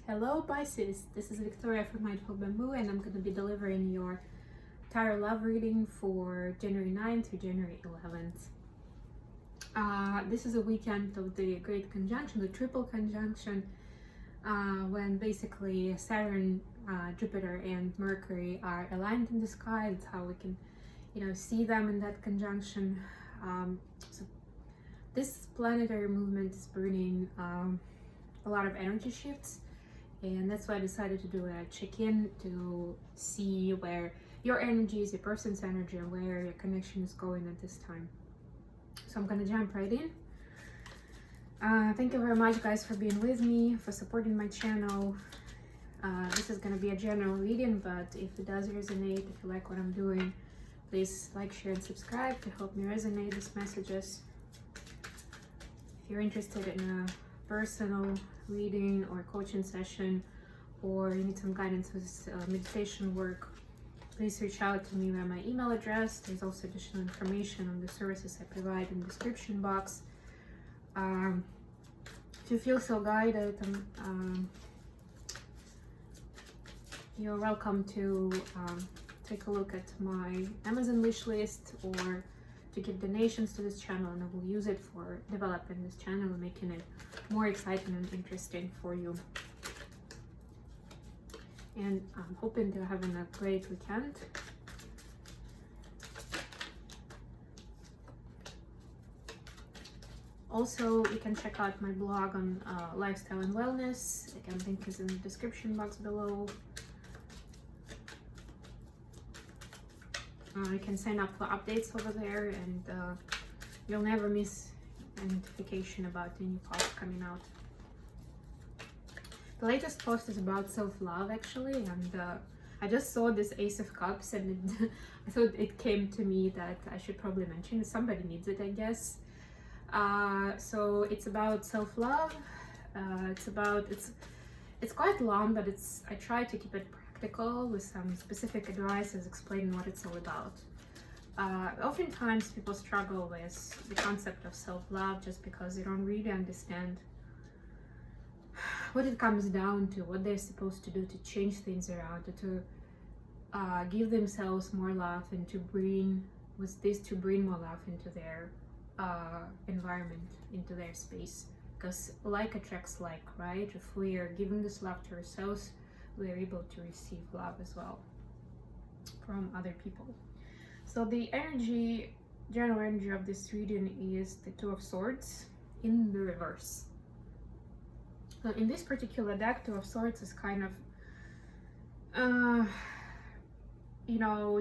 Hello Pisces, this is Victoria from Mindful Bamboo and I'm going to be delivering your tarot love reading for January 9th to January 11th. This is a weekend of the Great Conjunction, the Triple Conjunction, when basically Saturn, Jupiter and Mercury are aligned in the sky. That's how we can, see them in that conjunction. So this planetary movement is bringing a lot of energy shifts. And that's why I decided to do a check-in to see where your energy is, your person's energy, and where your connection is going at this time. So I'm gonna jump right in. Thank you very much, guys, for being with me, for supporting my channel. This is gonna be a general reading, but if it does resonate, if you like what I'm doing, please like, share, and subscribe to help me resonate these messages. If you're interested in a personal reading or coaching session, or you need some guidance with meditation work, please reach out to me via my email address. There's also additional information on the services I provide in the description box. If you feel so guided, you're welcome to take a look at my Amazon wish list, or to give donations to this channel, and I will use it for developing this channel and making it more exciting and interesting for you. And I'm hoping they're having a great weekend. Also, you can check out my blog on lifestyle and wellness. Again, link is in the description box below. You can sign up for updates over there, and you'll never miss a notification about any post coming out. The latest post is about self-love, actually, and I just saw this Ace of Cups, and I thought it came to me that I should probably mention it. Somebody needs it, I guess. So it's about self-love. It's quite long, but I try to keep it practical with some specific advice as explaining what it's all about. Oftentimes people struggle with the concept of self-love just because they don't really understand what it comes down to, what they're supposed to do to change things around, to give themselves more love, and to bring more love into their environment, into their space. Because like attracts like, right? If we are giving this love to ourselves, we are able to receive love as well from other people. So the general energy of this reading is the Two of Swords in the reverse. So in this particular deck, Two of Swords is kind of,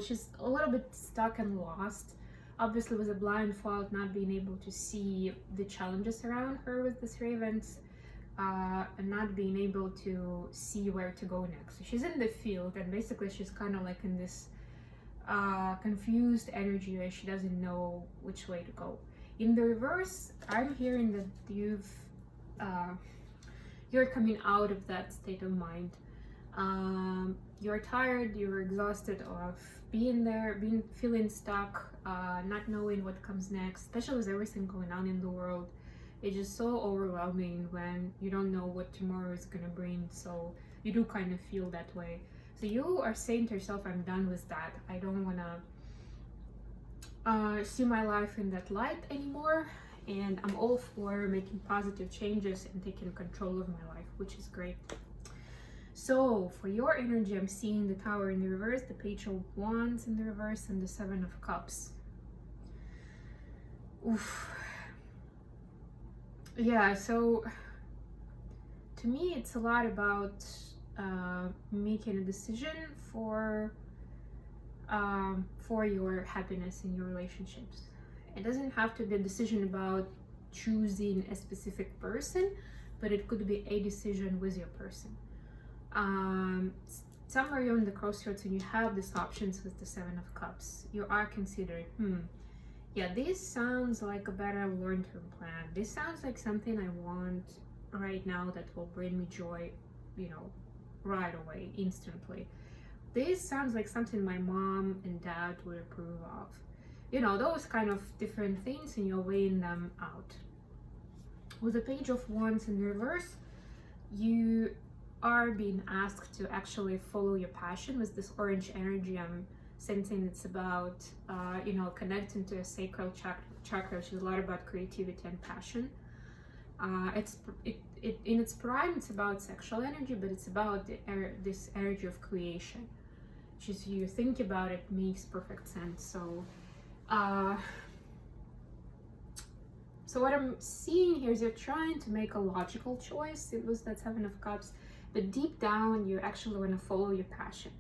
she's a little bit stuck and lost. Obviously with a blindfold, not being able to see the challenges around her with this ravens, and not being able to see where to go next. So she's in the field, and basically she's kind of like in this confused energy where she doesn't know which way to go. In the reverse, I'm hearing that you're coming out of that state of mind. You're tired, you're exhausted of being there, feeling stuck, not knowing what comes next, especially with everything going on in the world. It's just so overwhelming when you don't know what tomorrow is gonna bring, so you do kind of feel that way. So you are saying to yourself, I'm done with that. I don't wanna see my life in that light anymore, and I'm all for making positive changes and taking control of my life, which is great. So for your energy, I'm seeing the Tower in the reverse, the Page of Wands in the reverse, and the Seven of Cups. Oof. Yeah, so to me it's a lot about making a decision for your happiness in your relationships. It doesn't have to be a decision about choosing a specific person, but it could be a decision with your person. Somewhere you're in the crossroads and you have these options with the Seven of Cups. You are considering, yeah, this sounds like a better long-term plan. This sounds like something I want right now that will bring me joy, right away, instantly. This sounds like something my mom and dad would approve of. Those kind of different things, and you're weighing them out. With the Page of Wands in reverse, you are being asked to actually follow your passion. With this orange energy, I'm sensing it's about, you know, connecting to a sacral chakra, which is a lot about creativity and passion. In its prime, it's about sexual energy, but it's about this energy of creation. Just you think about it, makes perfect sense. So, so what I'm seeing here is you're trying to make a logical choice. It was that Seven of Cups, but deep down, you actually want to follow your passion.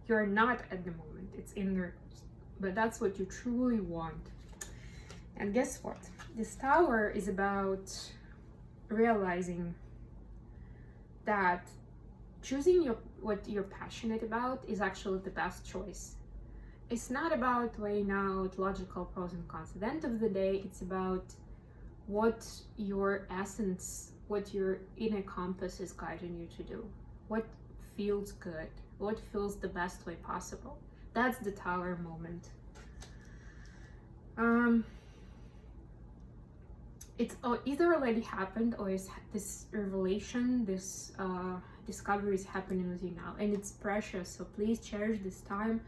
You're not at the moment; it's in there, but that's what you truly want. And guess what? This Tower is about realizing that choosing what you're passionate about is actually the best choice. It's not about weighing out logical pros and cons. At the end of the day, it's about what your essence, what your inner compass is guiding you to do. What feels good, what feels the best way possible. That's the Tower moment. It's either already happened, or is this revelation, this discovery is happening with you now, and it's precious. So please cherish this time.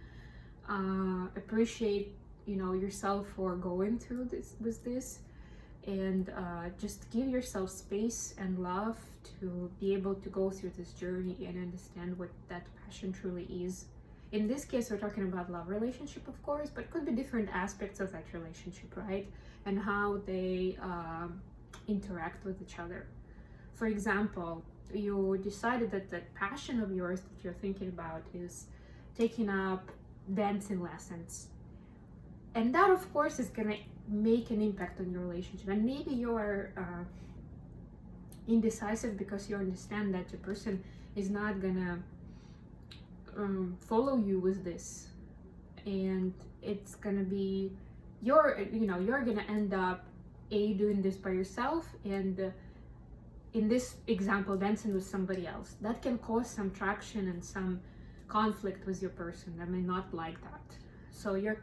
Appreciate, you know, yourself for going through this with this, and just give yourself space and love to be able to go through this journey and understand what that passion truly is. In this case, we're talking about love relationship, of course, but it could be different aspects of that relationship, right? And how they interact with each other. For example, you decided that the passion of yours that you're thinking about is taking up dancing lessons. And that, of course, is going to make an impact on your relationship. And maybe you're indecisive because you understand that the person is not going to follow you with this, and it's gonna be you're gonna end up doing this by yourself, and in this example, dancing with somebody else. That can cause some traction and some conflict with your person that may not like that. So you're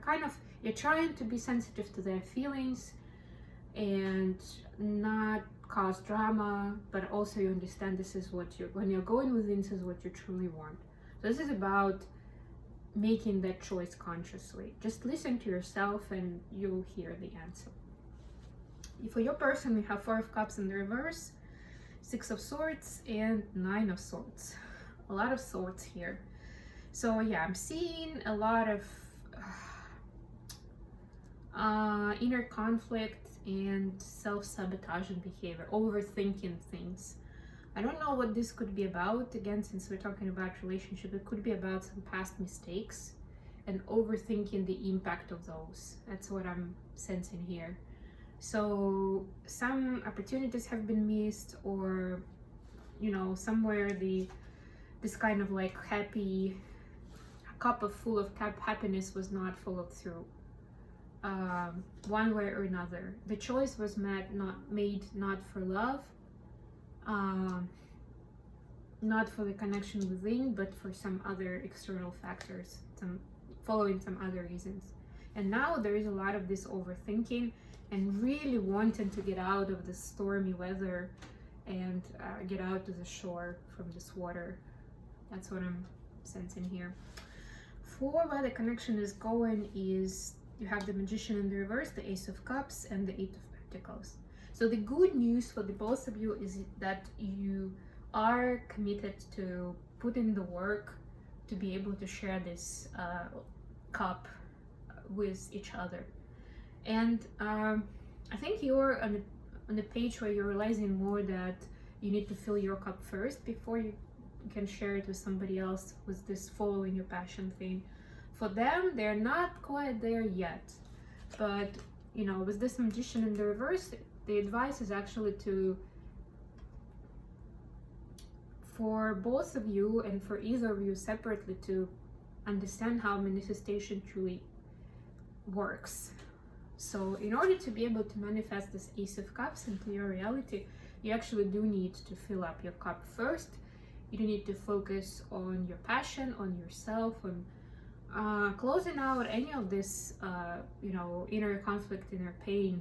trying to be sensitive to their feelings and not cause drama, but also you understand this is what when you're going within, this is what you truly want. So this is about making that choice consciously. Just listen to yourself and you'll hear the answer. For your person, we have Four of Cups in the reverse, Six of Swords, and Nine of Swords. A lot of swords here. So yeah, I'm seeing a lot of inner conflict and self-sabotaging behavior, overthinking things. I don't know what this could be about. Again, since we're talking about relationship, it could be about some past mistakes and overthinking the impact of those. That's what I'm sensing here. So some opportunities have been missed, or you know, somewhere this kind of like happy cup full of happiness was not followed through. One way or another, the choice was made not for love, not for the connection within, but for some other external factors, following some other reasons. And now there is a lot of this overthinking and really wanting to get out of the stormy weather and get out to the shore from this water. That's what I'm sensing here. For where the connection is going is you have the Magician in the reverse, the Ace of Cups, and the Eight of Pentacles. So the good news for the both of you is that you are committed to put in the work to be able to share this cup with each other. And I think you're on a page where you're realizing more that you need to fill your cup first before you can share it with somebody else, with this following your passion thing. For them, they're not quite there yet, but you know, with this Magician in the reverse, the advice is actually for both of you and for either of you separately to understand how manifestation truly works. So in order to be able to manifest this Ace of Cups into your reality, you actually do need to fill up your cup first. You do need to focus on your passion, on yourself, on closing out any of this you know, inner conflict, inner pain,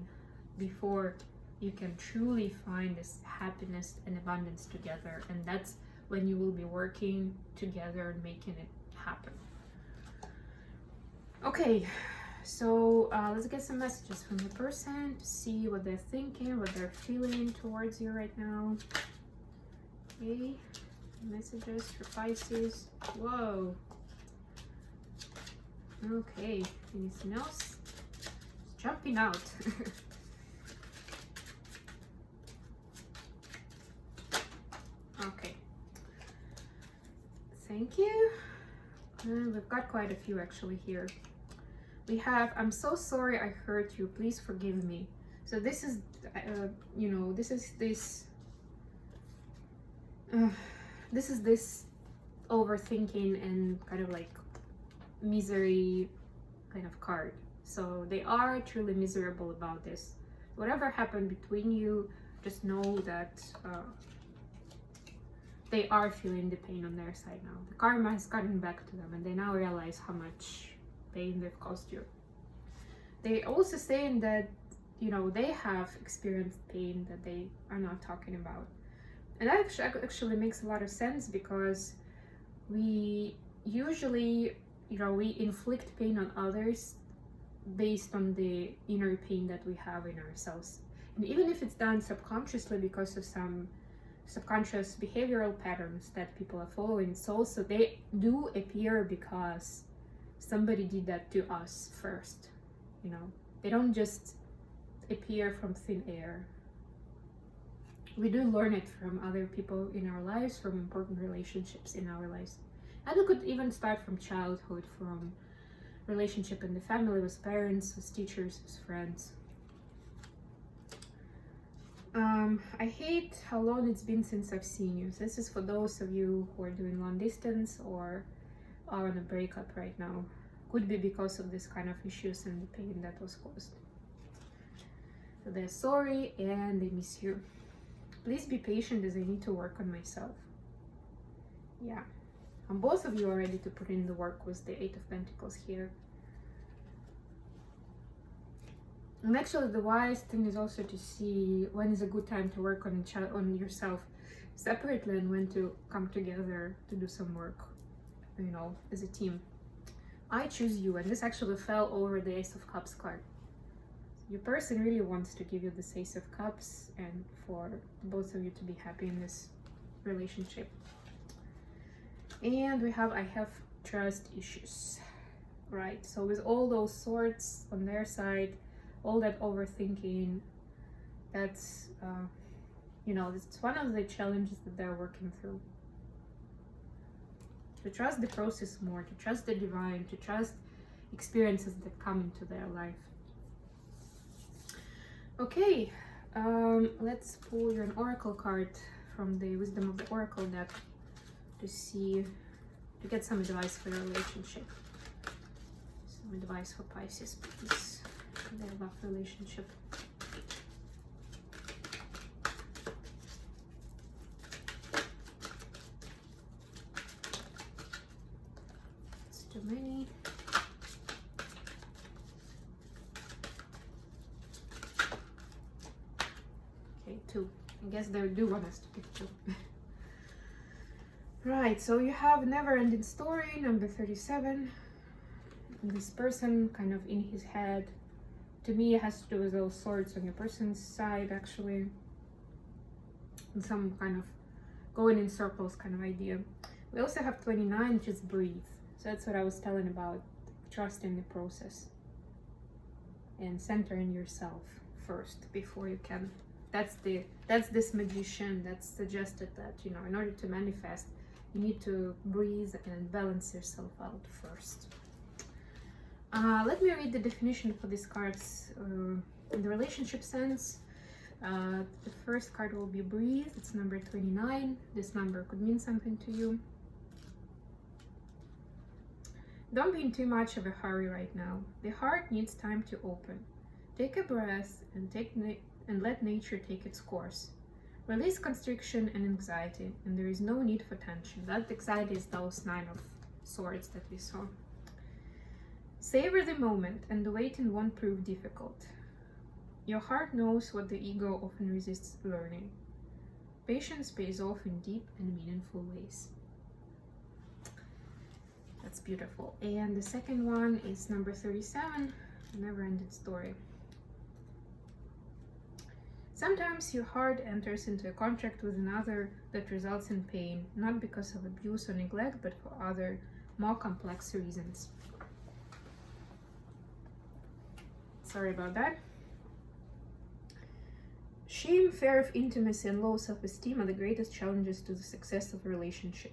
before you can truly find this happiness and abundance together. And that's when you will be working together and making it happen. Okay, so let's get some messages from the person to see what they're thinking, what they're feeling towards you right now. Okay, messages for Pisces. Whoa. Okay, anything else? It's jumping out. Okay. Thank you. We've got quite a few actually here. We have, I'm so sorry I hurt you. Please forgive me. So this is, you know, this is this overthinking and kind of like misery kind of card. So they are truly miserable about this. Whatever happened between you, just know that they are feeling the pain on their side now. The karma has gotten back to them and they now realize how much pain they've caused you. They also saying that, you know, they have experienced pain that they are not talking about. And that actually makes a lot of sense, because we usually, you know, we inflict pain on others based on the inner pain that we have in ourselves. And even if it's done subconsciously because of some subconscious behavioral patterns that people are following, it's also, they do appear because somebody did that to us first. You know, they don't just appear from thin air. We do learn it from other people in our lives, from important relationships in our lives. And it could even start from childhood, from relationship in the family, with parents, with teachers, with friends. I hate how long it's been since I've seen you. So this is for those of you who are doing long distance or are on a breakup right now. Could be because of this kind of issues and the pain that was caused. So they're sorry and they miss you. Please be patient as I need to work on myself. Yeah. And both of you are ready to put in the work with the Eight of Pentacles here. And actually the wise thing is also to see when is a good time to work on yourself separately and when to come together to do some work, you know, as a team. I choose you, and this actually fell over the Ace of Cups card. Your person really wants to give you this Ace of Cups and for both of you to be happy in this relationship. And we have, I have trust issues, right? So with all those swords on their side, all that overthinking, that's, you know, it's one of the challenges that they're working through. To trust the process more, to trust the divine, to trust experiences that come into their life. Okay, let's pull you an oracle card from the Wisdom of the Oracle deck to get some advice for your relationship. Some advice for Pisces, please. Their love relationship. It's too many. Okay, 2. I guess they do want us to pick 2. Right, so you have never-ending story, number 37. This person kind of in his head. To me, it has to do with those swords on your person's side, actually. And some kind of going in circles kind of idea. We also have 29, which is breathe. So that's what I was telling about, trusting the process. And centering yourself first before you can. That's this magician that suggested that, you know, in order to manifest, you need to breathe and balance yourself out first. Let me read the definition for these cards in the relationship sense. The first card will be breathe. It's number 29. This number could mean something to you. Don't be in too much of a hurry right now. The heart needs time to open. Take a breath and let nature take its course. Release constriction and anxiety, and there is no need for tension. That anxiety is those 9 of Swords that we saw. Savor the moment, and the waiting won't prove difficult. Your heart knows what the ego often resists learning. Patience pays off in deep and meaningful ways. That's beautiful. And the second one is number 37, never-ending story. Sometimes your heart enters into a contract with another that results in pain, not because of abuse or neglect, but for other, more complex reasons. Sorry about that. Shame, fear of intimacy, and low self-esteem are the greatest challenges to the success of a relationship.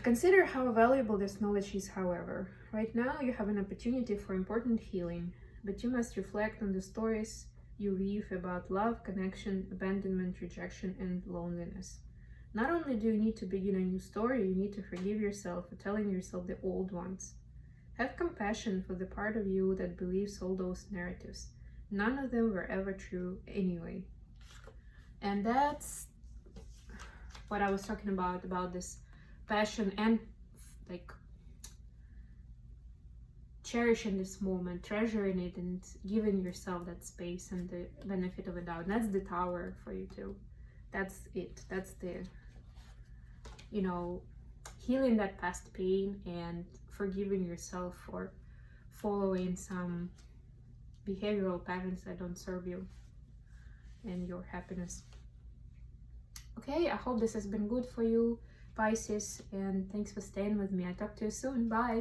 Consider how valuable this knowledge is, however. Right now, you have an opportunity for important healing, but you must reflect on the stories you weave about love, connection, abandonment, rejection, and loneliness. Not only do you need to begin a new story, you need to forgive yourself for telling yourself the old ones. Have compassion for the part of you that believes all those narratives. None of them were ever true anyway. And that's what I was talking about this passion and like cherishing this moment, treasuring it, and giving yourself that space and the benefit of a doubt. And that's the Tower for you too. That's it. That's the, you know, healing that past pain and forgiving yourself for following some behavioral patterns that don't serve you and your happiness. Okay, I hope this has been good for you, Pisces, and thanks for staying with me. I'll talk to you soon. Bye.